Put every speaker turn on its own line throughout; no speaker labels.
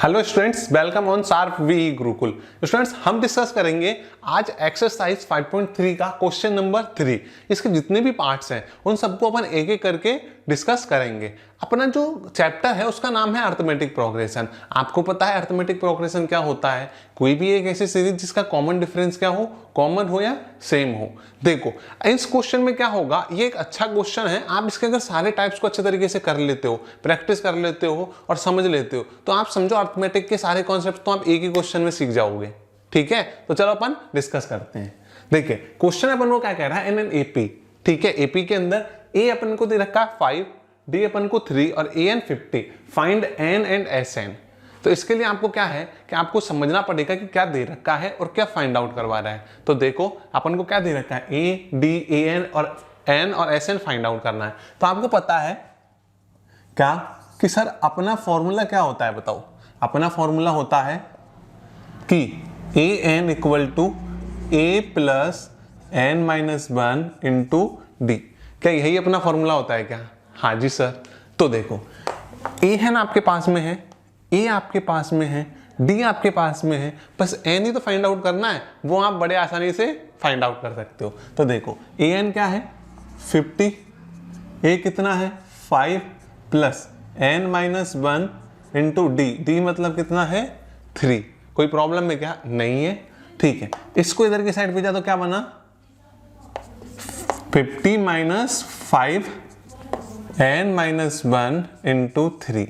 Hello students, welcome on sharp V Gurukul. Students, हम discuss करेंगे आज एक्सरसाइज 5.3 का क्वेश्चन नंबर 3। इसके जितने भी पार्ट्स हैं उन सबको अपन एक एक करके डिस्कस करेंगे। अपना जो चैप्टर है उसका नाम है अरिथमेटिक प्रोग्रेशन। आपको पता है अरिथमेटिक प्रोग्रेशन क्या होता है? कोई भी एक ऐसी सीरीज जिसका कॉमन डिफरेंस क्या हो, कॉमन हो या सेम हो। देखो इस क्वेश्चन में क्या होगा, ये एक अच्छा क्वेश्चन है। आप इसके अगर सारे टाइप्स को अच्छे तरीके से कर लेते हो, प्रैक्टिस कर लेते हो और समझ लेते हो तो आप समझो अरिथमेटिक के सारे कॉन्सेप्ट तो आप एक ही क्वेश्चन में सीख जाओगे। ठीक है, तो चलो अपन डिस्कस करते हैं। देखिए क्वेश्चन अपन को क्या कह रहा है, एन एन एपी। ठीक है, एपी के अंदर ए अपन को दे रखा है 5, डी अपन को 3 और A N 50। Find A N एस एन। तो इसके लिए आपको क्या है कि आपको समझना पड़ेगा कि क्या दे रखा है और क्या फाइंड आउट करवा रहा है। तो देखो अपन को क्या दे रखा है, ए डी ए एन और एस एन फाइंड आउट करना है। तो आपको पता है क्या कि सर अपना फॉर्मूला क्या होता है, बताओ। अपना फॉर्मूला होता है कि A N equal to A plus N minus 1 into D. क्या यही अपना फॉर्मूला होता है क्या? हाँ जी सर। तो देखो ए है ना आपके पास में है, ए आपके पास में है, डी आपके पास में है, बस एन ही तो फाइंड आउट करना है। वो आप बड़े आसानी से फाइंड आउट कर सकते हो। तो देखो ए एन क्या है 50, ए कितना है 5 plus N minus 1 into D. D मतलब कितना है 3। कोई प्रॉब्लम है क्या? नहीं है। ठीक है, इसको इधर की साइड पे जा तो क्या बना 50 minus 5 N minus 1 into 3।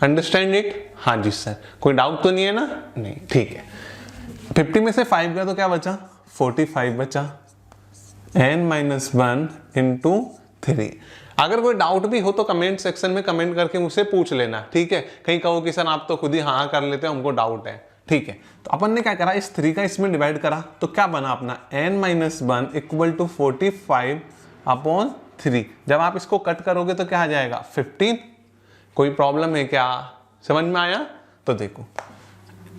Understand it? हाँ जी सर। कोई डाउट तो नहीं है ना? नहीं। ठीक है, 50 में से 5 गया तो क्या बचा 45 बचा, n माइनस 1 इंटू 3। अगर कोई डाउट भी हो तो कमेंट सेक्शन में कमेंट करके मुझसे पूछ लेना। ठीक है, कहीं कहो कि सर आप तो खुद ही हाँ कर लेते हो, हमको डाउट है। ठीक है, तो अपन ने क्या करा, इस 3 का इसमें डिवाइड करा तो क्या बना अपना n minus 1 equal to 45 upon 3। जब आप इसको कट करोगे तो क्या आ जाएगा 15। कोई प्रॉब्लम है क्या? समझ में आया? तो देखो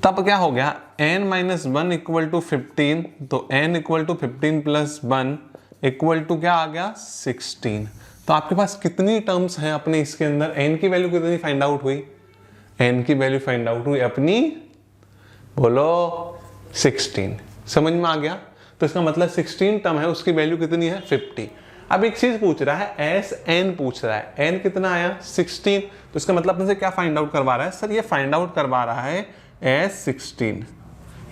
तब क्या हो गया n माइनस 1 इक्वल टू 15, तो n equal to 15 plus 1 equal to क्या आ गया 16। तो आपके पास कितनी टर्म्स हैं अपने इसके अंदर? n की वैल्यू कितनी फाइंड आउट हुई? n की वैल्यू फाइंड आउट हुई अपनी, बोलो 16। समझ में आ गया? तो इसका मतलब 16 टर्म है, उसकी वैल्यू कितनी है 50। अब एक चीज पूछ रहा है, एस एन पूछ रहा है, n कितना आया 16। तो इसका मतलब अपने से क्या फाइंड आउट करवा रहा है? सर ये फाइंड आउट करवा रहा है एस 16।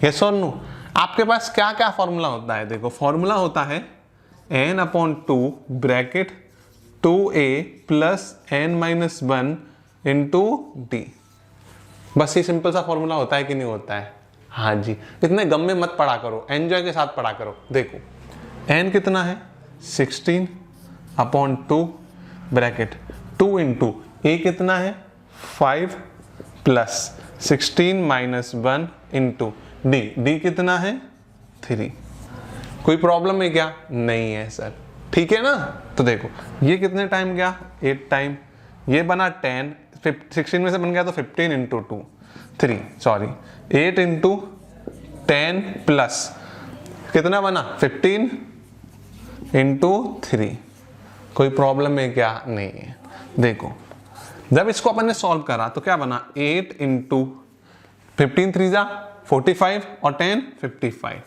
यस और नो? आपके पास क्या क्या फॉर्मूला होता है? देखो फॉर्मूला होता है n upon 2 bracket 2a plus n minus 1 into D. बस ये सिंपल सा फॉर्मूला होता है कि नहीं होता है? हाँ जी। इतने गम में मत पढ़ा करो, एंजॉय के साथ पढ़ा करो। देखो n कितना है 16 अपॉन 2 ब्रैकेट 2 इंटू ए कितना है 5 plus 16 minus 1 into D. D कितना है 3। कोई प्रॉब्लम है क्या? नहीं है सर। ठीक है ना? तो देखो ये कितने टाइम गया 8 टाइम, ये बना 10, 16 में से बन गया तो 15 इंटू 2 3 सॉरी 8 इंटू 10 प्लस कितना बना 15 इंटू 3। कोई प्रॉब्लम है क्या? नहीं है। देखो जब इसको अपन ने सॉल्व करा तो क्या बना 8 इंटू 15 3 जा 45 और 10 55।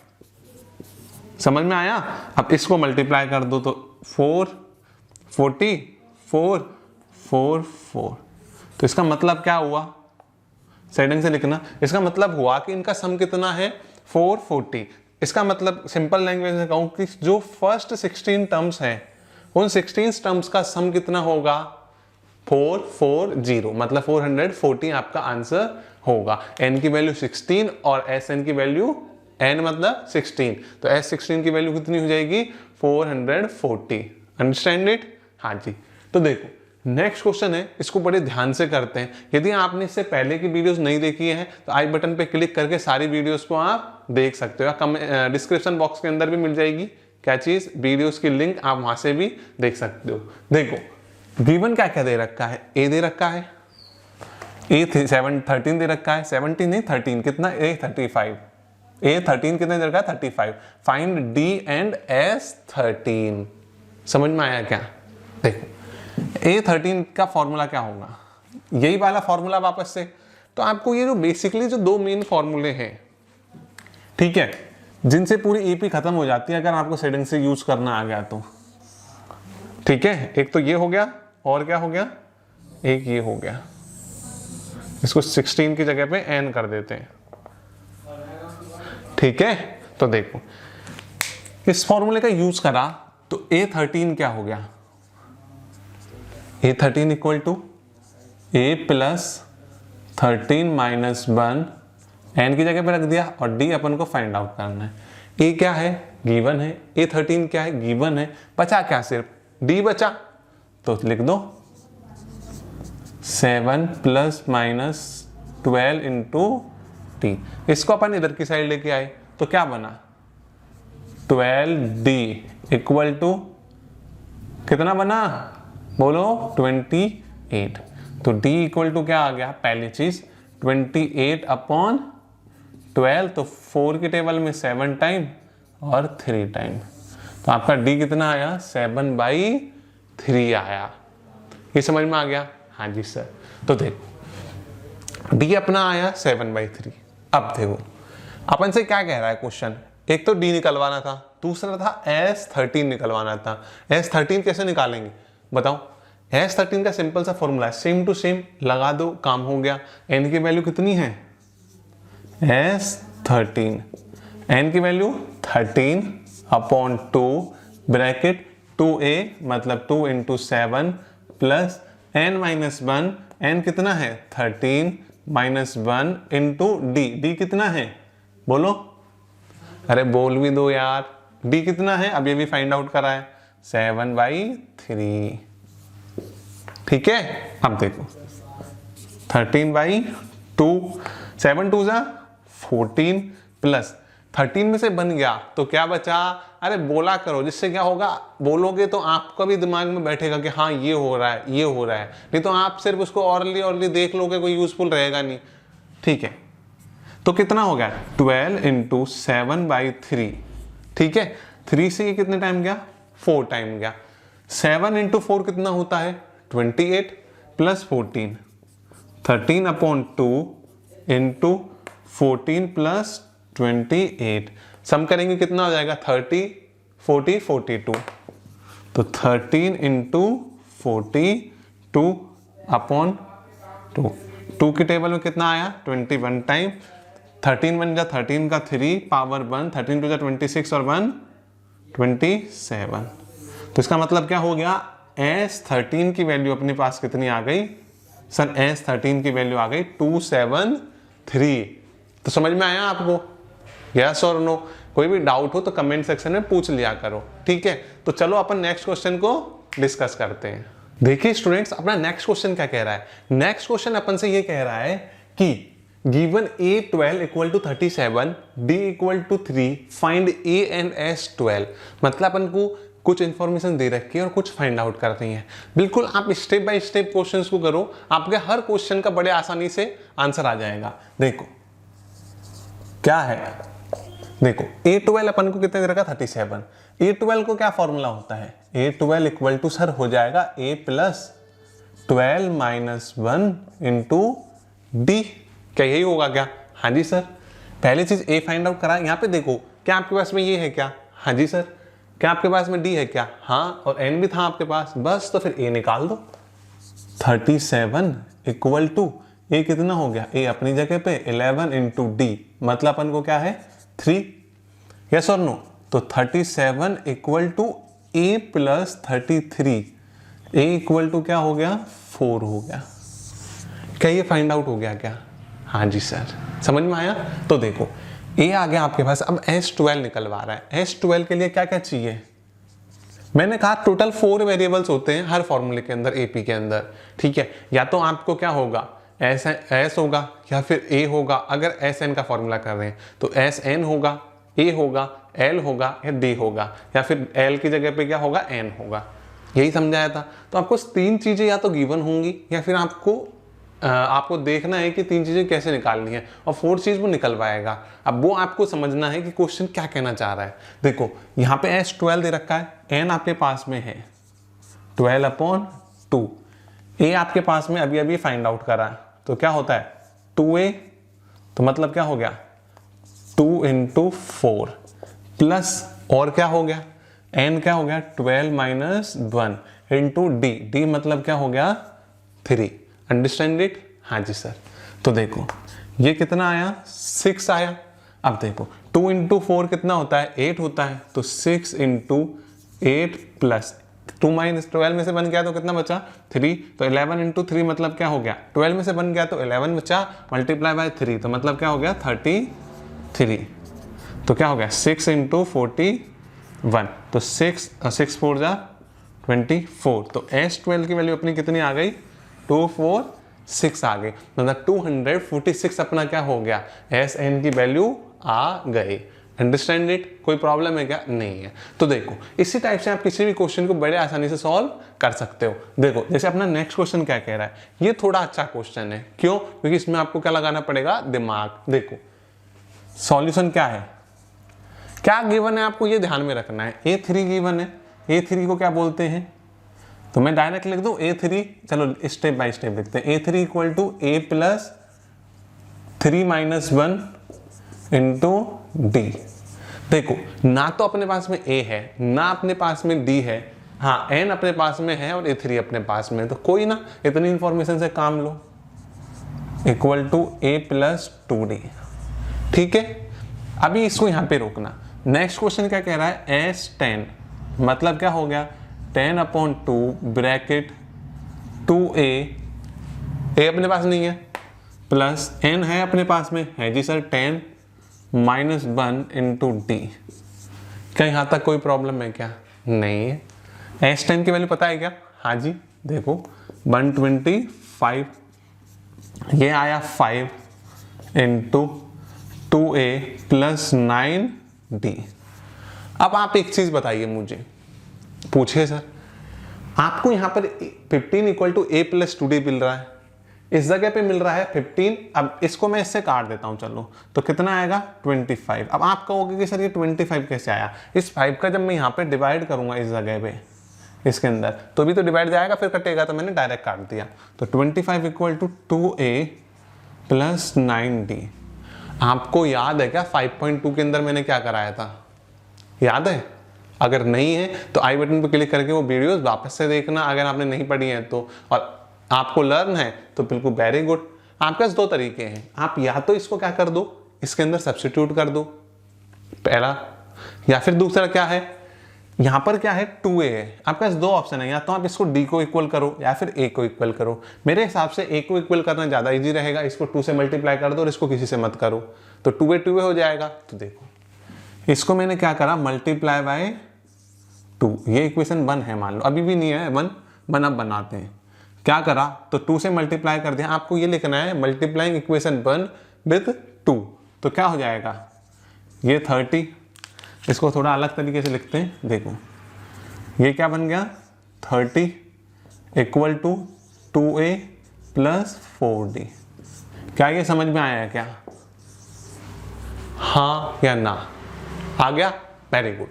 समझ में आया? अब इसको मल्टीप्लाई कर दो तो 4 40 4 4 4। तो इसका मतलब क्या हुआ, सेटिंग से लिखना। इसका मतलब हुआ कि इनका सम कितना है 440। इसका मतलब सिंपल लैंग्वेज में कहूं कि जो फर्स्ट 16 टर्म्स हैं उन 16 टर्म्स का सम कितना होगा 440, मतलब 440 आपका आंसर होगा। n की वैल्यू 16 और एस एन की वैल्यू n मतलब 16, तो एस 16 की वैल्यू कितनी हो जाएगी 440। Understand it? हाँ जी। तो देखो नेक्स्ट क्वेश्चन है, इसको बड़े ध्यान से करते हैं। यदि आपने इससे पहले की वीडियोस नहीं देखी है तो आई बटन पे क्लिक करके सारी वीडियोस को आप देख सकते हो। डिस्क्रिप्शन बॉक्स के अंदर भी मिल जाएगी क्या चीज, वीडियोस की लिंक, आप वहां से भी देख सकते हो। देखो गिवन क्या क्या दे रखा है, ए दे रखा है, ए 13 दे रखा है, 17 नहीं 13, कितना ए 35, ए 13 कितने दे रखा है 35। Find D and S 13। समझ में आया क्या? देखो A13 का फॉर्मूला क्या होगा, यही वाला फॉर्मूला वापस से। तो आपको ये जो बेसिकली जो दो मेन फॉर्मूले हैं, ठीक है, जिनसे पूरी एपी खत्म हो जाती है अगर आपको सेटिंग से यूज करना आ गया तो, ठीक है। एक तो ये हो गया, और क्या हो गया, एक ये हो गया। इसको 16 की जगह पे n कर देते हैं, ठीक है। तो देखो इस फॉर्मूले का यूज करा तो A13 क्या हो गया, A13 equal to A plus 13 minus 1, n की जगह पे रख दिया, और d अपन को फाइंड आउट करना है। A क्या है, गिवन है, A13 क्या है, गिवन है, बचा क्या, सिर्फ d बचा, तो लिख दो 7 प्लस माइनस 12 इंटू टी। इसको अपन इधर की साइड लेके आए तो क्या बना, 12d इक्वल टू कितना बना, बोलो 28। तो d इक्वल टू क्या आ गया, पहली चीज 28 अपॉन 12, तो 4 की टेबल में 7 टाइम और 3 टाइम, तो आपका d कितना आया, 7/3 आया। ये समझ में आ गया, हाँ जी सर। तो देखो d अपना आया 7/3। अब देखो अपन से क्या कह रहा है क्वेश्चन, एक तो d निकलवाना था, दूसरा था S13 निकलवाना था। S13 कैसे निकालेंगे बताओ, S13 का सिंपल सा फॉर्मूला है, सेम टू सेम लगा दो, काम हो गया। n की वैल्यू कितनी है, S13, n की वैल्यू 13 अपॉन 2 ब्रैकेट 2a मतलब 2 into 7 plus n minus 1, n कितना है 13 माइनस 1 इंटू d कितना है, बोलो, अरे बोल भी दो यार, d कितना है, अब ये भी फाइंड आउट करा है 7/3, ठीक है। अब देखो 13/2, 7 2 जा 14 प्लस 13 में से बन गया तो क्या बचा, अरे बोला करो, जिससे क्या होगा, बोलोगे तो आपका भी दिमाग में बैठेगा कि हाँ ये हो रहा है, ये हो रहा है, नहीं तो आप सिर्फ उसको औरली देख लोगे, कोई यूजफुल रहेगा नहीं, ठीक है। तो कितना हो गया 12 इंटू 7/3, ठीक है। 3 से ये कितने टाइम गया, 4 टाइम गया। 7 इंटू 4 कितना होता है 28 प्लस 14, 13 अपॉन 2 इंटू 14 प्लस 28, सम करेंगे कितना हो जाएगा 30 40 42, तो 13 इंटू 42 अपॉन 2 की टेबल में कितना आया 21 टाइम, 13 बन जा 13 का 3 पावर 1, 13 टू जा 26 और 1 27। तो इसका मतलब क्या हो गया, S13 की वैल्यू अपने पास कितनी आ गई सर, S13 की वैल्यू आ गई 273। तो समझ में आया आपको, यस और नो। कोई भी डाउट हो तो कमेंट सेक्शन में पूछ लिया करो, ठीक है। तो चलो अपन नेक्स्ट क्वेश्चन को डिस्कस करते हैं। देखिए स्टूडेंट्स, अपना नेक्स्ट क्वेश्चन क्या कह रहा है, नेक्स्ट क्वेश्चन अपन से ये कह रहा है कि given A12 equal to 37, D equal to 3, find A and S12। मतलब अपन को कुछ इंफॉर्मेशन दे रखी है और कुछ फाइंड आउट कर रही है। बिल्कुल आप स्टेप बाय स्टेप क्वेश्चंस को करो, आपके हर क्वेश्चन का बड़े आसानी से आंसर आ जाएगा। देखो क्या है, देखो A12 अपन को कितने दे रखा 37, A12 को क्या फॉर्मूला होता है, A12 इक्वल टू सर हो जाएगा A plus 12 minus 1 into D, क्या यही होगा क्या, हाँ जी सर। पहली चीज A फाइंड आउट करा, यहाँ पे देखो क्या आपके पास में ये है क्या, हाँ जी सर। क्या आपके पास में D है क्या, हाँ, और N भी था आपके पास, बस तो फिर A निकाल दो। 37 इक्वल टू A कितना हो गया, A अपनी जगह पे 11 इंटू डी, मतलब अपन को क्या है 3, यस और नो। तो 37 equal to A plus 33, A equal to क्या हो गया 4 हो गया। क्या ये फाइंड आउट हो गया क्या, हाँ जी सर, समझ में आया। तो देखो A आ गया आपके पास, अब S12 निकलवा रहा है। S12 के लिए क्या क्या चाहिए, मैंने कहा टोटल 4 वेरिएबल्स होते हैं हर फॉर्मूले के अंदर, AP के अंदर, ठीक है। या तो आपको क्या होगा S होगा या फिर A होगा, अगर SN का फॉर्मूला कर रहे हैं तो SN होगा, A होगा, L होगा या D होगा, या फिर L की जगह पे क्या होगा N होगा, यही समझाया था। तो आपको 3 चीजें या तो गिवन होंगी या फिर आपको देखना है कि 3 चीजें कैसे निकालनी है, और 4 चीज वो निकलवाएगा। अब वो आपको समझना है कि क्वेश्चन क्या कहना चाह रहा है। देखो यहाँ पे S12 दे रखा है, N आपके पास में है 12/2, A आपके पास में अभी अभी फाइंड आउट करा है, तो क्या होता है 2a, तो मतलब क्या हो गया 2 इंटू 4 प्लस और क्या हो गया n क्या हो गया 12 माइनस 1 इंटू डी मतलब क्या हो गया 3। Understand it? हाँ जी सर। तो देखो ये कितना आया 6 आया। अब देखो 2 इंटू 4 कितना होता है 8 होता है, तो 6 इंटू 8 प्लस 2 माइनस 12 में से बन गया तो कितना बचा 3, तो 11 इंटू 3 मतलब क्या हो गया 12 में से बन गया तो 11 बचा, मल्टीप्लाई बाय 3 तो मतलब क्या हो गया 33। तो क्या हो गया 6 इंटू 41, तो 6 4 जा 24, तो S12 की वैल्यू अपनी कितनी आ गई 246 आ गई, मतलब 246 अपना क्या हो गया SN की वैल्यू आ गई। Understand it? कोई प्रॉब्लम है क्या? नहीं है। तो देखो इसी टाइप से आप किसी भी क्वेश्चन को बड़े आसानी से सॉल्व कर सकते हो। देखो जैसे अपना नेक्स्ट क्वेश्चन क्या कह रहा है, ये थोड़ा अच्छा क्वेश्चन है। क्यों? क्योंकि इसमें आपको क्या लगाना पड़ेगा दिमाग। देखो सॉल्यूशन क्या है, क्या गिवन है आपको ये ध्यान में रखना है। A3 गिवन है, A3 को क्या बोलते हैं, तो मैं डायरेक्ट लिख दूं A3, चलो स्टेप बाय स्टेप लिखते हैं। A3 equal to A plus 3 minus 1 into D. देखो ना तो अपने पास में A है ना अपने पास में D है, हाँ N अपने पास में है और A3 अपने पास में, तो कोई ना इतनी इंफॉर्मेशन से काम लो। Equal to A plus 2D, ठीक है। अभी इसको यहाँ पे रोकना। नेक्स्ट क्वेश्चन क्या कह रहा है S10, मतलब क्या हो गया 10/2 ब्रैकेट 2A, A अपने पास नहीं है, प्लस N है अपने पास में, है जी सर 10 माइनस 1 इंटू डी। क्या यहाँ तक कोई प्रॉब्लम है क्या? नहीं है। S10 की वैल्यू पता है क्या? हाँ जी देखो 125, ये आया 5 इंटू 2A प्लस 9D। अब आप एक चीज बताइए मुझे, पूछिए सर, आपको यहाँ पर 15 equal to A plus 2D मिल रहा है, इस जगह पे मिल रहा है 15। अब इसको मैं इससे काट देता हूं, चलो तो कितना आएगा 25। अब आप कहोगे कि सर ये 25 कैसे आया, इस 5 का जब मैं यहाँ पे डिवाइड करूंगा इस जगह पे इसके अंदर तो भी तो डिवाइड जाएगा फिर कटेगा, तो मैंने डायरेक्ट काट दिया। तो 25 equal to 2A plus 9D। आपको याद है क्या 5.2 के अंदर मैंने क्या कराया था, याद है? अगर नहीं है तो आई बटन पर क्लिक करके वो वीडियोस वापस से देखना अगर आपने नहीं पढ़ी है तो, और आपको लर्न है तो बिल्कुल वेरी गुड। आपके पास दो तरीके हैं, आप या तो इसको क्या कर दो इसके अंदर सब्स्टिट्यूट कर दो पहला, या फिर दूसरा क्या है यहाँ पर क्या है 2A है, आपके पास दो ऑप्शन है, या तो आप इसको D को इक्वल करो या फिर A को इक्वल करो। मेरे हिसाब से A को इक्वल करना ज़्यादा इजी रहेगा, इसको 2 से मल्टीप्लाई कर दो और इसको किसी से मत करो, तो 2A हो जाएगा। तो देखो इसको मैंने क्या करा मल्टीप्लाई बाय 2, ये इक्वेशन 1 है मान लो, अभी भी नहीं है 1 अब बनाते हैं। क्या करा तो 2 से मल्टीप्लाई कर दिया, आपको ये लिखना है मल्टीप्लाइंग इक्वेशन 1 विद 2, तो क्या हो जाएगा ये 30। इसको थोड़ा अलग तरीके से लिखते हैं, देखो ये क्या बन गया 30 equal to 2A plus 4D। क्या ये समझ में आया है क्या? हाँ या ना? आ गया? Very good.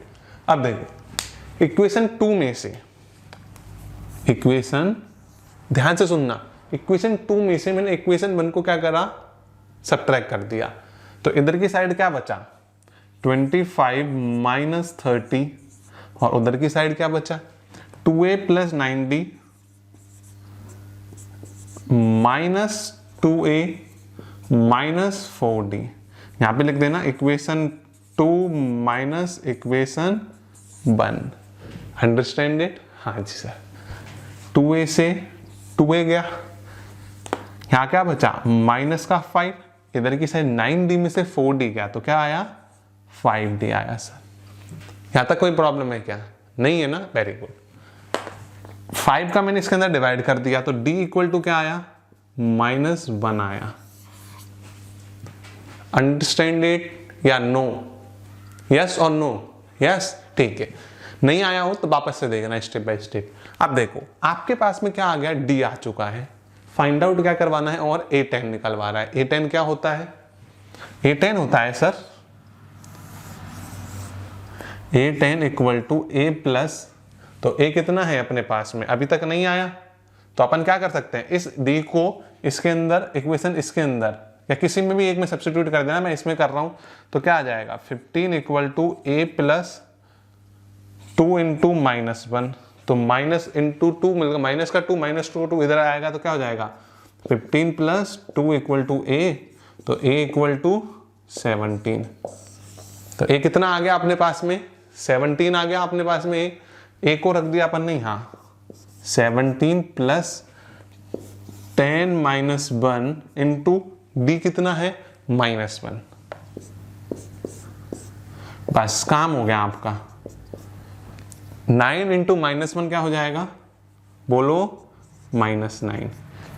अब देखो इक्वेशन 2 में से, इक्वेशन ध्यान से सुनना, इक्वेशन 2 में से मैंने इक्वेशन 1 को क्या करा सब्ट्रैक्ट कर दिया, तो इधर की साइड क्या बचा 25 माइनस 30 और उधर की साइड क्या बचा 2A plus 9D minus 2A minus 4D। यहां पे लिख देना equation 2 minus equation 1। Understand it? हाँ जी सर। 2A से 2A गया, यहां क्या बचा माइनस का 5, इधर की साइड 9D में से 4D गया तो क्या आया 5D आया सर। यहां तक कोई प्रॉब्लम है क्या? नहीं है ना? Very good. 5 का मैंने इसके अंदर डिवाइड कर दिया तो D इक्वल टू क्या आया -1 आया। अंडरस्टैंड इट या नो? यस और नो? यस, ठीक है। नहीं आया हो तो वापस से देखना स्टेप बाय स्टेप। अब देखो आपके पास में क्या आ गया D आ चुका है, फाइंड आउट क्या करवाना है और A10 निकलवा रहा है। A10 क्या होता है? A10 होता है sir A10 equal to A plus, तो A कितना है अपने पास में अभी तक नहीं आया, तो अपन क्या कर सकते हैं इस D को इसके अंदर इक्वेशन इसके अंदर या किसी में भी एक में सब्स्टिट्यूट कर देना, मैं इसमें कर रहा हूँ। तो क्या आ जाएगा 15 equal to a plus 2 into -1, तो माइनस इंटू 2 मिलेगा, माइनस का 2 -2 इधर आएगा तो क्या हो जाएगा 15 प्लस 2 इक्वल टू a, तो a इक्वल टू 17। तो a कितना आ गया अपने पास में 17 आ गया अपने पास में, a को रख दिया अपन ने यहाँ 17 प्लस 10 माइनस 1 इंटू d कितना है -1। बस काम हो गया आपका। 9 इंटू -1 क्या हो जाएगा बोलो -9।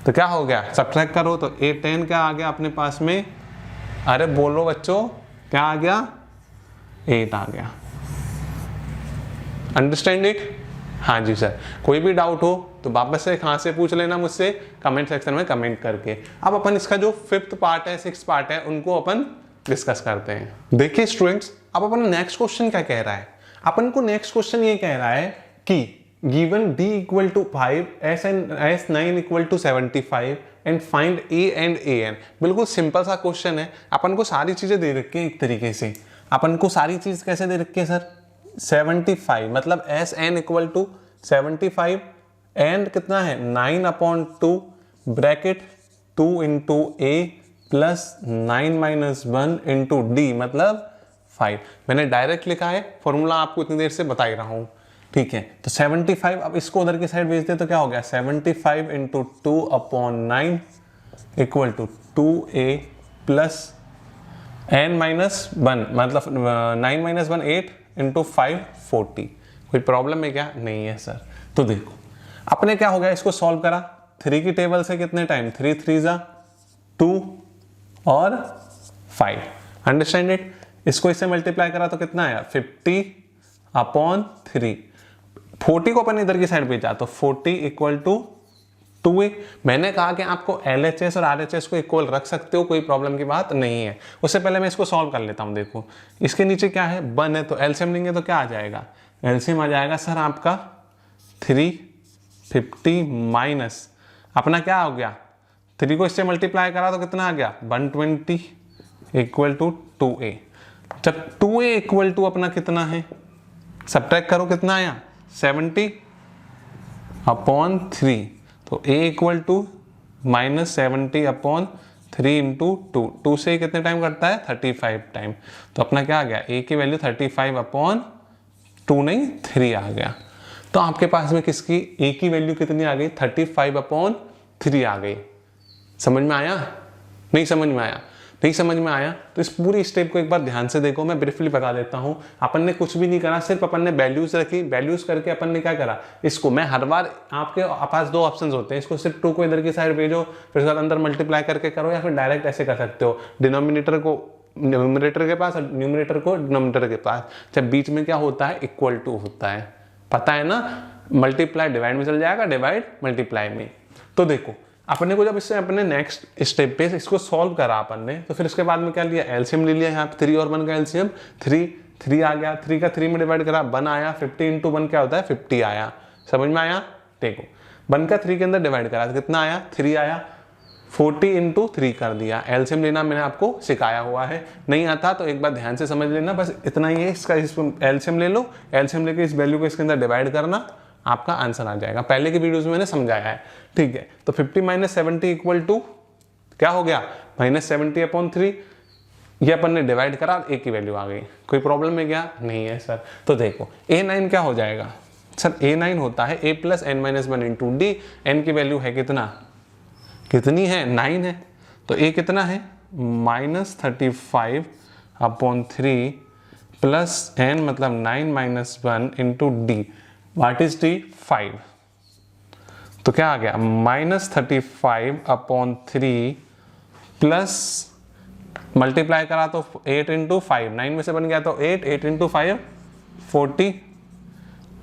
तो क्या हो गया सब्ट्रैक्ट करो तो a 10 क्या आ गया अपने पास में, अरे बोलो बच्चों क्या आ गया 8 आ गया। Understand it? हाँ जी सर। कोई भी डाउट हो तो वापस से कहाँ से पूछ लेना मुझसे, कमेंट सेक्शन में कमेंट करके। अब अपन इसका जो 5th पार्ट है 6th पार्ट है उनको अपन डिस्कस करते हैं। देखिए स्टूडेंट्स, अब अपन नेक्स्ट क्वेश्चन क्या कह रहा है, अपन को नेक्स्ट क्वेश्चन ये कह रहा है कि given d equal to 5 s9 equal to 75 and find a and an। बिल्कुल सिंपल सा क्वेश्चन है, अपन को सारी चीजें दे रखी है एक तरीके से। अपन को सारी चीज कैसे दे रखी है सर 75 मतलब sn इक्वल टू 75 एंड कितना है 9/2 bracket 2 into a plus 9 minus 1 into D मतलब 5। मैंने डायरेक्ट लिखा है, फॉर्मूला आपको इतनी देर से बता ही रहा हूं, ठीक है। तो 75, अब इसको उधर की साइड भेज दे तो क्या हो गया 75 into 2/9 equal to 2a plus n minus 1 मतलब 9 माइनस 1 8 इंटू 5 40। कोई प्रॉब्लम है क्या? नहीं है सर। तो देखो अपने क्या हो गया, इसको सॉल्व करा 3 की टेबल से कितने टाइम 3 3 2 और 5। Understand it? इसको इससे मल्टीप्लाई करा तो कितना आया 50/3। 40 को अपन इधर की साइड भेजा तो 40 इक्वल टू 2a। मैंने कहा कि आपको LHS और RHS को इक्वल रख सकते हो, कोई प्रॉब्लम की बात नहीं है। उससे पहले मैं इसको सॉल्व कर लेता हूं। देखो इसके नीचे क्या है 1 है, तो एलसीएम लेंगे तो क्या आ जाएगा, एलसीएम आ जाएगा सर आपका 350 माइनस अपना क्या हो गया 3 को इससे मल्टीप्लाई करा तो कितना आ गया 120 इक्वल टू 2a। जब 2a इक्वल टू अपना कितना है सब्ट्रैक्ट करो कितना आया 70/3, तो a इक्वल टू -70/3 इंटू 2 से कितने टाइम करता है 35 टाइम। तो अपना क्या आ गया a की वैल्यू 35/2 नहीं 3 आ गया। तो आपके पास में किसकी a की वैल्यू कितनी आ गई 35/3 आ गई। समझ में आया? नहीं समझ में आया? नहीं समझ में आया तो इस पूरी स्टेप को एक बार ध्यान से देखो। मैं ब्रीफली बता देता हूं। अपन ने कुछ भी नहीं करा, सिर्फ अपन ने वैल्यूज रखी, वैल्यूज करके अपन ने क्या करा, इसको मैं हर बार आपके पास 2 ऑप्शंस होते हैं, इसको सिर्फ 2 को इधर की साइड भेजो फिर उसके बाद अंदर मल्टीप्लाई करके करो, या फिर डायरेक्ट ऐसे कर सकते हो डिनोमिनेटर को न्यूमरेटर के पास और न्यूमरेटर को डिनोमिनेटर के पास। जब बीच में क्या होता है इक्वल टू होता है, पता है ना, मल्टीप्लाई डिवाइड में चल जाएगा, डिवाइड मल्टीप्लाई में। तो देखो अपने को जब इससे अपने नेक्स्ट स्टेप पे इसको सॉल्व करा अपन ने, तो फिर इसके बाद में क्या लिया एलसीएम ले लिया। यहाँ पे 3 और 1 का एलसीएम 3 आ गया, 3 का 3 में डिवाइड करा 1 आया, 50 इंटू 1 क्या होता है 50 आया। समझ में आया? देखो 1 का 3 के अंदर डिवाइड करा तो कितना आया 3 आया, 40 इंटू 3 कर दिया। एलसीएम लेना मैंने आपको सिखाया हुआ है, नहीं आता तो एक बार ध्यान से समझ लेना, बस इतना ही है। इसका एलसीएम ले लो, एलसीएम लेके इस वैल्यू को इसके अंदर डिवाइड करना, आपका आंसर आ जाएगा। पहले की वीडियोस में मैंने समझाया है, ठीक है। तो 50 माइनस 70 इक्वल टू क्या हो गया -70/3। ये अपन ने डिवाइड करा, a की वैल्यू आ गई। कोई प्रॉब्लम है क्या? नहीं है सर। तो देखो a9 क्या हो जाएगा सर, a9 होता है a plus n minus 1 into D. n की वैल्यू है कितना, कितनी है 9 है, तो a कितना है -35/3 प्लस n मतलब 9 minus 1 into D. What is d? 5। तो क्या आ गया -35/3 प्लस मल्टीप्लाई करा तो 8 इंटू 5, 9 में से बन गया तो 8 इंटू 5 40,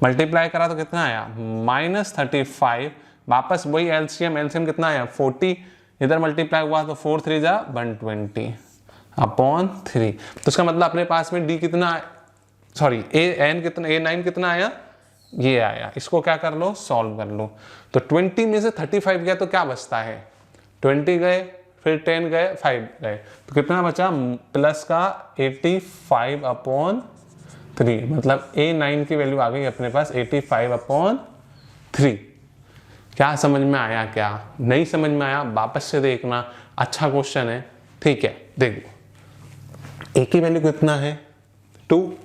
मल्टीप्लाई करा तो कितना आया -35। वापस वही एलसीएम कितना आया 40, इधर मल्टीप्लाई हुआ तो 4 3 जा 120/3। तो इसका मतलब अपने पास में d कितना, सॉरी an कितना, a9 कितना आया ये आया। इसको क्या कर लो सॉल्व कर लो। तो 20 में से 35 गया तो क्या बचता है 20 गए, फिर 10 गए, 5 गए, तो कितना बचा प्लस का 85/3, मतलब A9 की वैल्यू आ गई अपने पास 85/3। क्या समझ में आया? क्या नहीं समझ में आया वापस से देखना, अच्छा क्वेश्चन है। ठीक है, देखो A की वैल्यू कितना है 2,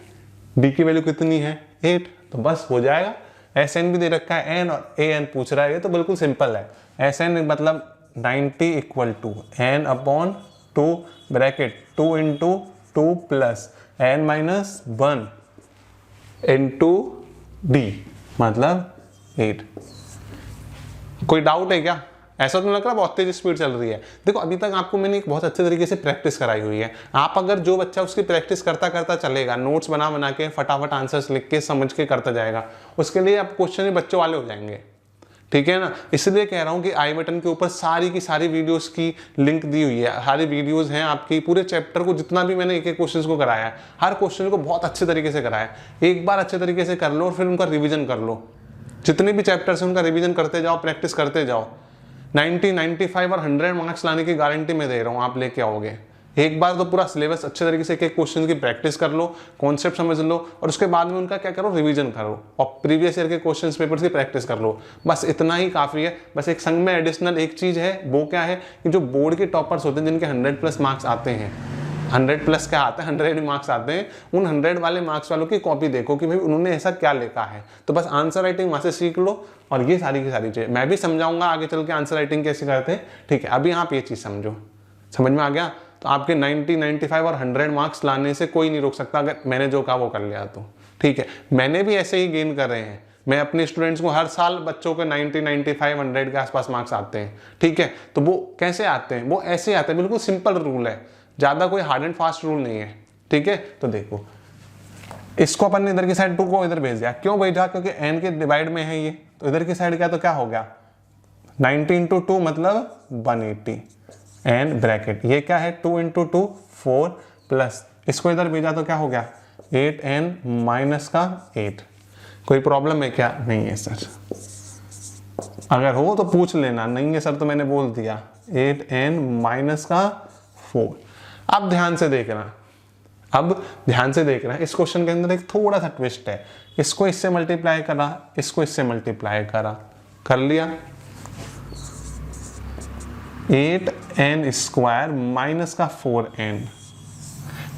B की वैल्यू कितनी है 8, तो बस हो जाएगा। SN भी दे रखा है, N और AN पूछ रहा है, ये तो बिल्कुल सिंपल है। SN मतलब 90 equal to N/2 bracket 2 × 2 plus N-1 into D मतलब 8। कोई डाउट है क्या? ऐसा तो लग रहा है बहुत तेज स्पीड चल रही है। देखो अभी तक आपको मैंने एक बहुत अच्छे तरीके से प्रैक्टिस कराई हुई है। आप अगर जो बच्चा उसकी प्रैक्टिस करता करता चलेगा, नोट्स बना बना के फटाफट आंसर्स लिख के समझ के करता जाएगा, उसके लिए आप क्वेश्चन ही बच्चों वाले हो जाएंगे। ठीक है ना? इसलिए कह रहा हूं कि आई बटन के ऊपर सारी की सारी वीडियोस की लिंक दी हुई है, सारी वीडियोस हैं आपकी, पूरे चैप्टर को जितना भी मैंने एक एक क्वेश्चन को कराया है, हर क्वेश्चन को बहुत अच्छे तरीके से कराया है। एक बार अच्छे तरीके से कर लो और फिर उनका रिविजन कर लो। जितने भी चैप्टर्स हैं उनका रिवीजन करते जाओ, प्रैक्टिस करते जाओ। 90, 95 और 100 मार्क्स लाने की गारंटी मैं दे रहा हूँ, आप लेके आओगे। एक बार तो पूरा सिलेबस अच्छे तरीके से एक एक क्वेश्चन की प्रैक्टिस कर लो, कॉन्सेप्ट समझ लो, और उसके बाद में उनका क्या करो, रिवीजन करो और प्रीवियस ईयर के क्वेश्चन पेपर्स की प्रैक्टिस कर लो। बस इतना ही काफ़ी है। बस एक संग में एडिशनल एक चीज़ है, वो क्या है कि जो बोर्ड के टॉपर्स होते हैं जिनके 100+ मार्क्स आते हैं, 100+ क्या आता है, 100 मार्क्स आते हैं, उन 100 वाले मार्क्स वालों की कॉपी देखो कि भाई उन्होंने ऐसा क्या लिखा है। तो बस आंसर राइटिंग वहाँ से सीख लो, और ये सारी की सारी चीज़ मैं भी समझाऊंगा आगे चल के आंसर राइटिंग कैसे करते हैं। ठीक है, अभी आप ये चीज़ समझो, समझ में आ गया? तो आपके 90, 95 और 100 मार्क्स लाने से कोई नहीं रोक सकता अगर मैंने जो कहा वो कर लिया तो। ठीक है, मैंने भी ऐसे ही गेन कर रहे हैं। मैं अपने स्टूडेंट्स को हर साल बच्चों के 90, 95, 100 के आसपास मार्क्स आते हैं। ठीक है, तो वो कैसे आते हैं? वो ऐसे आते हैं, बिल्कुल सिंपल रूल है, ज़्यादा कोई हार्ड एंड फास्ट रूल नहीं है। ठीक है, तो देखो इसको अपन ने इधर की साइड 2 को इधर भेज दिया। क्यों भेजा? क्योंकि n के डिवाइड में है ये, तो इधर की साइड क्या, तो क्या हो गया 90 × 2 मतलब 180 एंड ब्रैकेट ये क्या है 2 × 2 4 प्लस इसको इधर भेजा तो क्या हो गया 8n-8। कोई प्रॉब्लम है क्या? नहीं है सर। अगर हो तो पूछ लेना, नहीं है सर तो मैंने बोल दिया 8n-4। अब ध्यान से देखना, इस क्वेश्चन के अंदर एक थोड़ा सा ट्विस्ट है। इसको इससे मल्टीप्लाई करा, इसको इससे मल्टीप्लाई करा, कर लिया 8n² - 4n।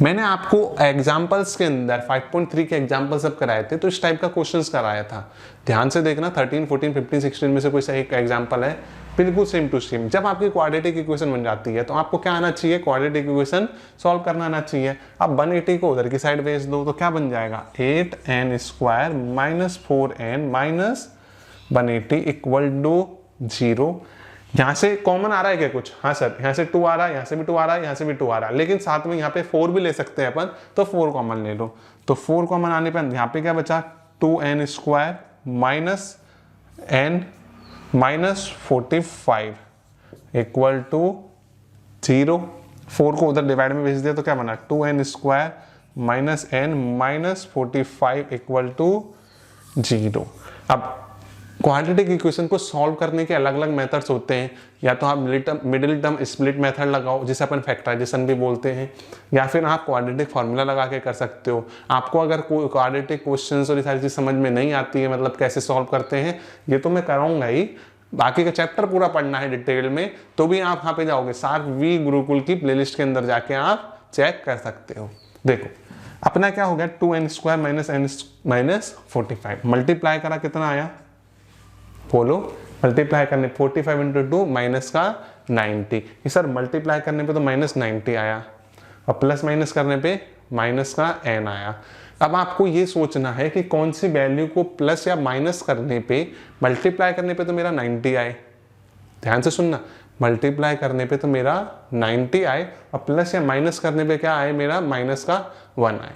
मैंने आपको एग्जाम्पल्स के अंदर 5.3 के एग्जाम्पल सब कराए थे, तो इस टाइप का क्वेश्चंस कराया था। ध्यान से देखना, 13, 14, 15, 16 में से कोई सा एक एग्जाम्पल है, बिल्कुल सेम टू सेम। जब आपकी क्वाड्रेटिक इक्वेशन बन जाती है तो आपको क्या आना चाहिए, क्वाड्रेटिक इक्वेशन सॉल्व करना आना चाहिए। अब 180 को उधर की साइड भेज दो तो क्या बन जाएगा 8n² - 4n - 180 = 0। यहाँ से कॉमन आ रहा है क्या कुछ? हाँ सर, यहाँ से 2 आ रहा है, यहाँ से भी 2 आ रहा है, यहाँ से भी 2 आ रहा है, लेकिन साथ में यहाँ पे 4 भी ले सकते हैं अपन, तो 4 कॉमन ले लो। तो 4 कॉमन आने पर यहाँ पे क्या बचा 2n² - n - 45 = 0। 4 को उधर डिवाइड में भेज दिया तो क्या बना 2n² - n - 45 = 0। अब क्वाड्रेटिक इक्वेशन को सॉल्व करने के अलग अलग मेथड्स होते हैं। या तो आप मिडिल टर्म स्प्लिट मेथड लगाओ, जिसे अपन फैक्टराइजेशन भी बोलते हैं, या फिर आप क्वाड्रेटिक फार्मूला लगा के कर सकते हो। आपको अगर कोई क्वाड्रेटिक क्वेश्चंस और ये सारी चीज समझ में नहीं आती है, मतलब कैसे सॉल्व करते हैं, ये तो मैं कराऊंगा ही, बाकी का चैप्टर पूरा पढ़ना है डिटेल में, तो भी आप यहाँ पे जाओगे सार्क वी गुरुकुल की प्लेलिस्ट के अंदर जाके आप चेक कर सकते हो। देखो अपना क्या हो गया 2n² - n - 45 मल्टीप्लाई करा, कितना आया बोलो? मल्टीप्लाई करने 45 × 2 माइनस का 90। ये सर मल्टीप्लाई करने पे तो -90 आया, और प्लस माइनस करने पे माइनस का n आया। अब आपको ये सोचना है कि कौन सी वैल्यू को प्लस या माइनस करने पे, मल्टीप्लाई करने पे तो मेरा 90 आए। ध्यान से सुनना, मल्टीप्लाई करने पे तो मेरा 90 आए, और प्लस या माइनस करने पे क्या आए मेरा -1 आए।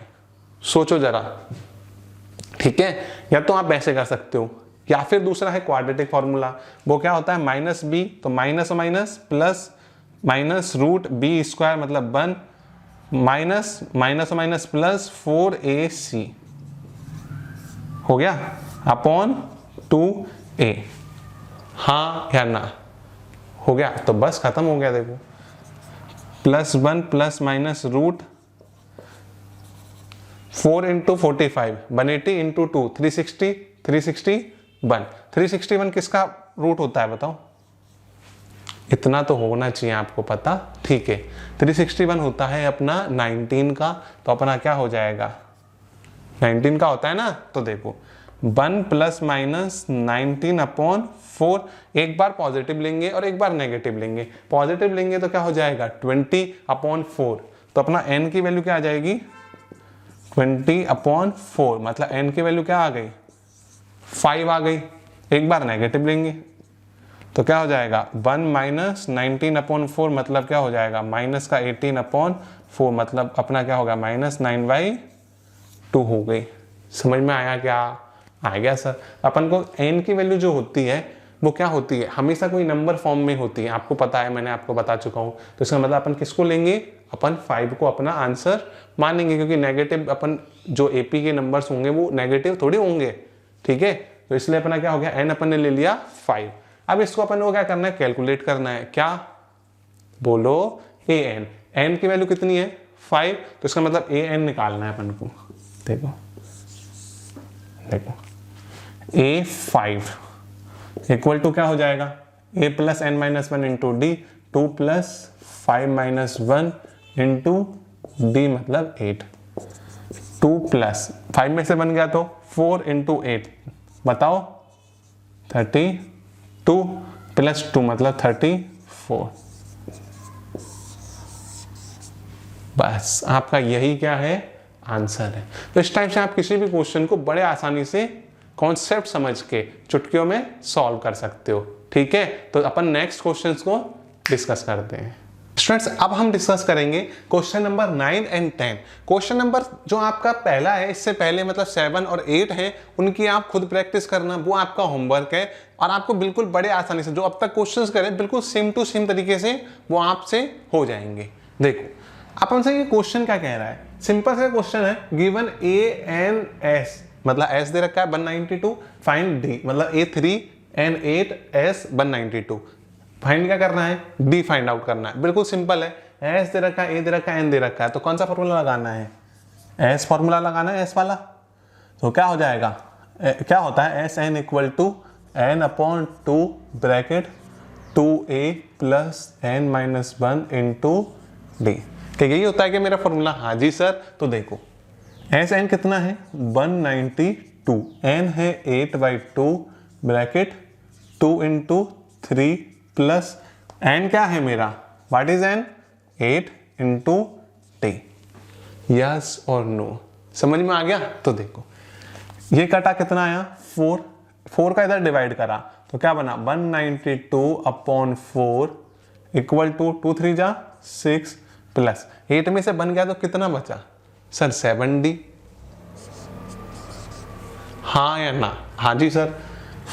सोचो जरा, ठीक है? या तो आप ऐसे कर सकते हो, या फिर दूसरा है क्वाड्रेटिक फॉर्मूला। वो क्या होता है -b, तो minus minus plus minus √b² मतलब 1 माइनस माइनस प्लस 4ac हो गया अपॉन 2a। हाँ या ना? हो गया, तो बस खत्म हो गया। देखो +1 plus minus root 4 into 45 180 into 2 360 361 361 किसका रूट होता है बताओ? इतना तो होना चाहिए आपको पता, ठीक है। 361 होता है अपना 19 का, तो अपना क्या हो जाएगा? 19 का होता है ना, तो देखो 1 प्लस माइनस 19/4, एक बार पॉजिटिव लेंगे और एक बार नेगेटिव लेंगे। पॉजिटिव लेंगे तो क्या हो जाएगा? 20/4, तो अपना n की वैल्यू क्या आ जाएगी? 20/4, मतलब n की वैल्यू क्या आ गई? 5 आ गई। एक बार नेगेटिव लेंगे तो क्या हो जाएगा? 1 माइनस 19/4, मतलब क्या हो जाएगा? माइनस का 18/4, मतलब अपना क्या होगा? -9/2 हो गई। समझ में आया क्या? आ गया सर। अपन को n की वैल्यू जो होती है वो क्या होती है? हमेशा कोई नंबर फॉर्म में होती है, आपको पता है, मैंने आपको बता चुका हूँ। तो इसका मतलब अपन किसको लेंगे? अपन 5 को अपना आंसर मानेंगे, क्योंकि नेगेटिव अपन जो एपी के नंबर्स होंगे वो नेगेटिव थोड़ी होंगे, ठीक है। तो इसलिए अपना क्या हो गया? n अपन ने ले लिया 5। अब इसको अपन को क्या करना है? कैलकुलेट करना है। क्या बोलो? an। n की वैल्यू कितनी है? 5, तो इसका मतलब an निकालना है अपन को। देखो देखो a5 इक्वल टू क्या हो जाएगा? a plus n minus 1 into D, 2 plus 5 minus 1 into D, मतलब 8। 2 प्लस 5 में से बन गया तो 4 इंटू 8, बताओ 32 प्लस 2 मतलब 34। बस आपका यही क्या है? आंसर है। तो इस टाइप से आप किसी भी क्वेश्चन को बड़े आसानी से कॉन्सेप्ट समझ के चुटकियों में सॉल्व कर सकते हो, ठीक है। तो अपन नेक्स्ट क्वेश्चंस को डिस्कस करते हैं। स्टूडेंट्स, अब हम डिस्कस करेंगे question number 9 and 10। Question number जो आपका पहला है, इससे पहले मतलब 7 और 8 है, उनकी आप खुद प्रैक्टिस करना, वो आपका होमवर्क है। और आपको बिल्कुल बड़े आसानी से जो अब तक क्वेश्चंस करें बिल्कुल सेम टू सेम तरीके से वो आपसे हो जाएंगे। देखो अब हमसे ये क्वेश्चन क्या कह रहा है? सिंपल सा क्वेश्चन है, गिवन a(n)s, मतलब s दे रखा है 192, फाइंड d, मतलब a3n8s 192। फाइंड क्या करना है? d फाइंड आउट करना है। बिल्कुल सिंपल है, s दे रखा है, a दे रखा है, n दे रखा है, तो कौन सा फॉर्मूला लगाना है? s फॉर्मूला लगाना है, s वाला। तो क्या हो जाएगा? क्या होता है? sn equal to n/2 bracket 2a plus n minus 1 into D. क्या यही होता है कि मेरा फॉर्मूला? हाँ जी सर। तो देखो sn कितना है? 192, n है 8/2 ब्रैकेट 2 इंटू 3 प्लस n क्या है मेरा? What is n? 8 into T. Yes और नो? समझ में आ गया? तो देखो ये कटा कितना आया? 4 का इधर डिवाइड करा तो क्या बना? 192/4 इक्वल टू 2 3 जा 6 प्लस 8 में से बन गया तो कितना बचा सर? 7d। हाँ या ना? हाँ जी सर।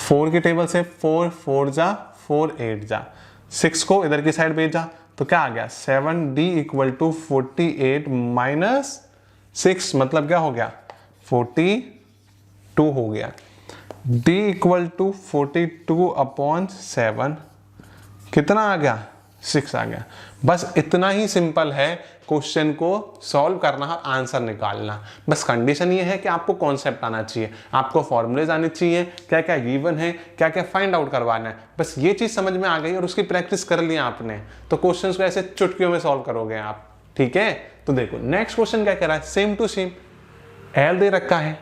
4 की टेबल से 4 4 जा 4 8 जा, 6 को इधर की साइड भेजा तो क्या आ गया? 7d इक्वल टू 48 माइनस 6, मतलब क्या हो गया? 42 हो गया। d इक्वल टू 42/7 कितना आ गया? 6 आ गया। बस इतना ही सिंपल है क्वेश्चन को सॉल्व करना और आंसर निकालना। बस कंडीशन ये है कि आपको कॉन्सेप्ट आना चाहिए, आपको फॉर्मूलेज आने चाहिए, क्या क्या गिवन है, क्या क्या फाइंड आउट करवाना है। बस ये चीज समझ में आ गई और उसकी प्रैक्टिस कर ली आपने तो क्वेश्चंस को ऐसे चुटकियों में सॉल्व करोगे आप, ठीक है। तो देखो नेक्स्ट क्वेश्चन क्या कह रहा है? सेम टू सेम एल दे रखा है,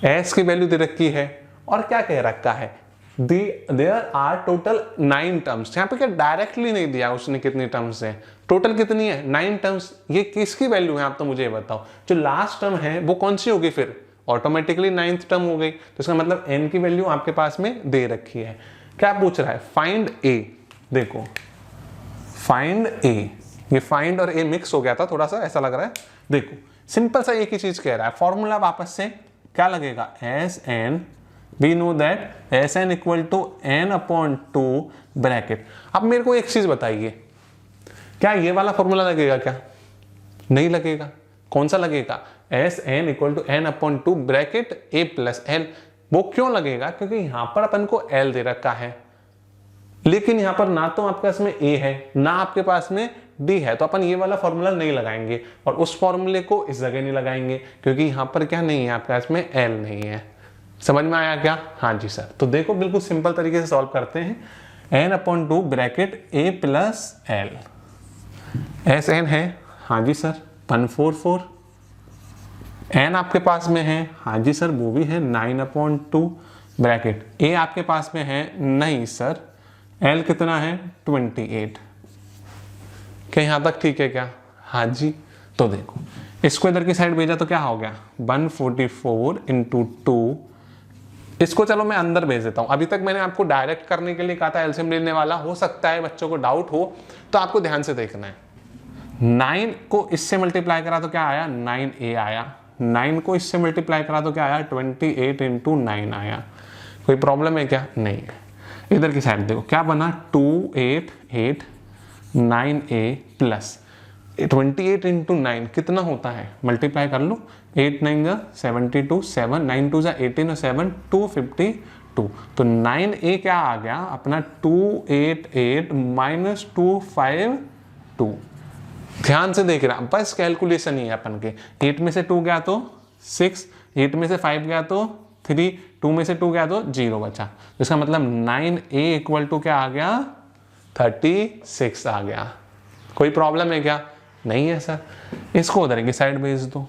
एस की वैल्यू दे रखी है और क्या कह रखा है? There are total 9 terms. यहाँ पे क्या डायरेक्टली नहीं दिया उसने कितनी टर्म्स है, टोटल कितनी है? 9 टर्म्स। ये किसकी वैल्यू है आप तो मुझे बताओ। जो लास्ट टर्म है वो कौन सी होगी? फिर ऑटोमेटिकली 9th टर्म हो गई। तो इसका मतलब n की वैल्यू आपके पास में दे रखी है। क्या पूछ रहा है? Find a। देखो फाइंड a, ये फाइंड और a मिक्स हो गया था, थोड़ा सा ऐसा लग रहा है। देखो सिंपल सा एक ही चीज कह रहा है, फॉर्मूला वापस से क्या लगेगा? sn, we know that sn equal to n/2 bracket. अब मेरे को एक चीज बताइए, क्या ये वाला फॉर्मूला लगेगा? क्या नहीं लगेगा। कौन सा लगेगा? sn equal to n/2 bracket a plus l। वो क्यों लगेगा? क्योंकि यहां पर अपन को l दे रखा है, लेकिन यहां पर ना तो आपके पास में a है ना आपके पास में डी है, तो अपन ये वाला फॉर्मूला नहीं लगाएंगे और उस फॉर्मूले को इस जगह नहीं लगाएंगे क्योंकि यहाँ पर क्या नहीं है आपके पास में एल नहीं है। समझ में आया क्या? हाँ जी सर। तो देखो बिल्कुल सिंपल तरीके से सॉल्व करते हैं। n/2 bracket a plus L, S N है, हाँ जी सर 144, n आपके पास में है, हाँ जी सर वो भी है 9/2 ब्रैकेट a आपके पास में है नहीं सर, l कितना है 28। क्या यहाँ तक ठीक है क्या? हाँ जी। तो देखो इसको इधर की साइड भेजा तो क्या हो गया 144 × 2। इसको चलो मैं अंदर भेज देता हूँ। अभी तक मैंने आपको डायरेक्ट करने के लिए कहा था एलसीएम लेने वाला, हो सकता है बच्चों को डाउट हो तो आपको ध्यान से देखना है। 9 को इससे मल्टीप्लाई करा तो क्या आया 9a आया, 9 को इससे मल्टीप्लाई करा तो क्या आया 28 × 9 आया। कोई प्रॉब्लम है क्या? नहीं है। इधर की साइड देखो क्या बना 288 9a प्लस 28 × 9 कितना होता है, मल्टीप्लाई कर लो, 8 9 जा 72, 7 9 2 जा 18 और 7 252। तो 9a क्या आ गया अपना 288 माइनस 252। ध्यान से देख रहा, बस कैलकुलेशन ही है अपन के। 8 में से 2 गया तो 6, 8 में से 5 गया तो 3, 2 में से 2 गया तो 0 बचा। तो इसका मतलब 9a = क्या आ गया 36 आ गया। कोई प्रॉब्लम है क्या? नहीं है सर। इसको उधर की साइड भेज दो।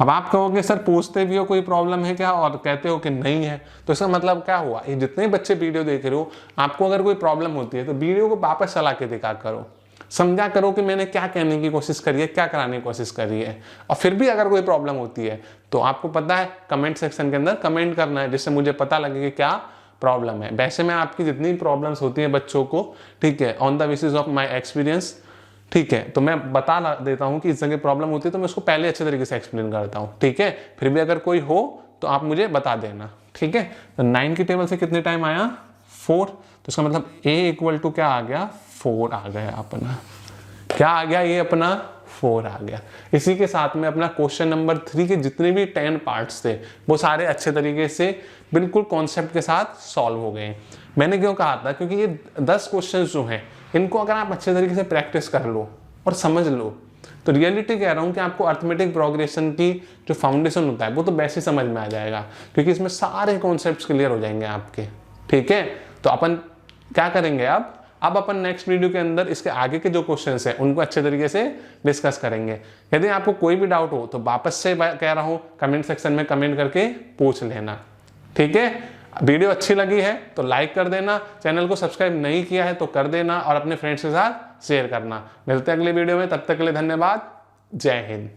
अब आप कहोगे सर पूछते भी हो कोई प्रॉब्लम है क्या और कहते हो कि नहीं है, तो इसका मतलब क्या हुआ, ये जितने बच्चे वीडियो देख रहे हो आपको अगर कोई प्रॉब्लम होती है तो वीडियो को वापस चला के दिखा करो, समझा करो कि मैंने क्या कहने की कोशिश करी है, क्या कराने की कोशिश करी है। और फिर भी अगर कोई प्रॉब्लम होती है तो आपको पता है कमेंट सेक्शन के अंदर कमेंट करना है, जिससे मुझे पता लगे कि क्या प्रॉब्लम है। वैसे मैं आपकी जितनी प्रॉब्लम्स होती हैं बच्चों को, ठीक है, on the basis of my experience, ठीक है, तो मैं बता देता हूँ कि इस जगह प्रॉब्लम होती है तो मैं उसको पहले अच्छे तरीके से एक्सप्लेन करता हूँ, ठीक है। फिर भी अगर कोई हो तो आप मुझे बता देना, ठीक है। तो 9 की टेबल से कितने टाइम आया 4, तो इसका मतलब a = क्या आ गया 4 आ गया अपना। क्या आ गया ये अपना 4 आ गया। इसी के साथ में अपना क्वेश्चन नंबर 3 के जितने भी 10 पार्ट्स थे वो सारे अच्छे तरीके से बिल्कुल कॉन्सेप्ट के साथ सॉल्व हो गए। मैंने क्यों कहा था, क्योंकि ये 10 क्वेश्चन जो हैं इनको अगर आप अच्छे तरीके से प्रैक्टिस कर लो और समझ लो तो रियलिटी कह रहा हूँ कि आपको अर्थमेटिक प्रोग्रेशन की जो फाउंडेशन होता है वो तो वैसे समझ में आ जाएगा, क्योंकि इसमें सारे कॉन्सेप्ट्स क्लियर हो जाएंगे आपके, ठीक है। तो अपन क्या करेंगे अब अपन नेक्स्ट वीडियो के अंदर इसके आगे के जो क्वेश्चंस हैं उनको अच्छे तरीके से डिस्कस करेंगे। यदि आपको कोई भी डाउट हो तो वापस से कह रहा हूँ कमेंट सेक्शन में कमेंट करके पूछ लेना, ठीक है। वीडियो अच्छी लगी है तो लाइक कर देना, चैनल को सब्सक्राइब नहीं किया है तो कर देना और अपने फ्रेंड्स के साथ शेयर करना। मिलते हैं अगले वीडियो में, तब तक के लिए धन्यवाद। जय हिंद।